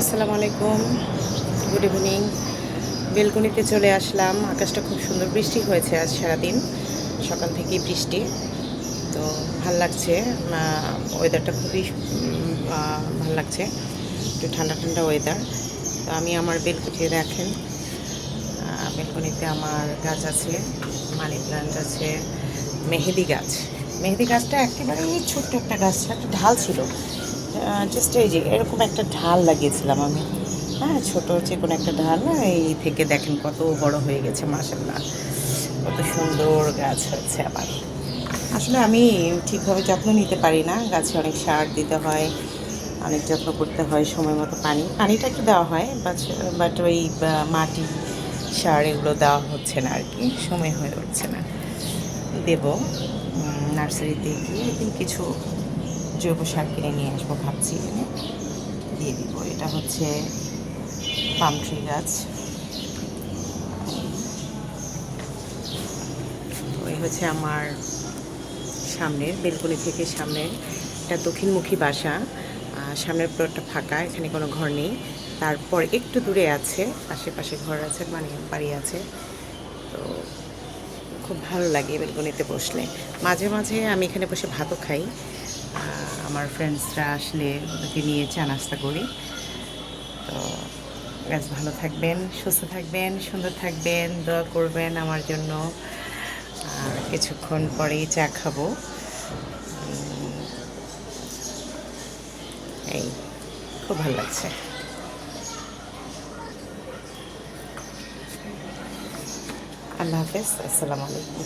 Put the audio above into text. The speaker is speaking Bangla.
আসসালামু আলাইকুম, গুড ইভিনিং। বেলকনিতে চলে আসলাম। আকাশটা খুব সুন্দর, বৃষ্টি হয়েছে আজ সারাদিন, সকাল থেকেই বৃষ্টি। তো ভাল লাগছে, ওয়েদারটা খুবই ভাল লাগছে, একটু ঠান্ডা ঠান্ডা ওয়েদার। তো আমি আমার বেলকনিতে দেখেন, বেলকনিতে আমার গাছ আছে, মানি প্লান্ট আছে, মেহেদি গাছ। মেহেদি গাছটা একেবারেই ছোট্ট একটা গাছ, একটা ঢাল ছিল, জাস্ট এই যে এরকম একটা ঢাল লাগিয়েছিলাম আমি। হ্যাঁ, ছোটো যে কোনো একটা ঢাল, এই থেকে দেখেন কত বড় হয়ে গেছে, মাশাআল্লাহ, কত সুন্দর গাছ হয়েছে আমার। আসলে আমি ঠিকভাবে যত্ন নিতে পারি না, গাছে অনেক সার দিতে হয়, অনেক যত্ন করতে হয়, সময় মতো পানিটা একটু দেওয়া হয়, বাট ওই মাটি সার এগুলো দেওয়া হচ্ছে না আর কি, সময় হয়ে উঠছে না। দেব নার্সারিতে গিয়ে একদিন কিছু জৈব সার কিনে নিয়ে আসবো ভাবছি, এনে দিয়ে দিব। এটা হচ্ছে পাম ট্রি গাছ। তো এই হচ্ছে আমার সামনের বেলকনি থেকে সামনের একটা দক্ষিণমুখী বাসা। সামনের ফ্লোরটা ফাঁকা, এখানে কোনো ঘর নেই। তারপর একটু দূরে আছে, আশেপাশে ঘর আছে, মানে বাড়ি আছে। তো খুব ভালো লাগে বেলকনিতে বসলে। মাঝে মাঝে আমি এখানে বসে ভাতও খাই, আমার ফ্রেন্ডসরা আসলে ওদেরকে নিয়ে চা নাস্তা করি। তো গাছ ভালো থাকবেন, সুস্থ থাকবেন, সুন্দর থাকবেন, দোয়া করবেন আমার জন্য। কিছুক্ষণ পরেই চা খাবো। এই খুব ভালো লাগছে। আল্লাহ হাফেজ, আসসালামু আলাইকুম।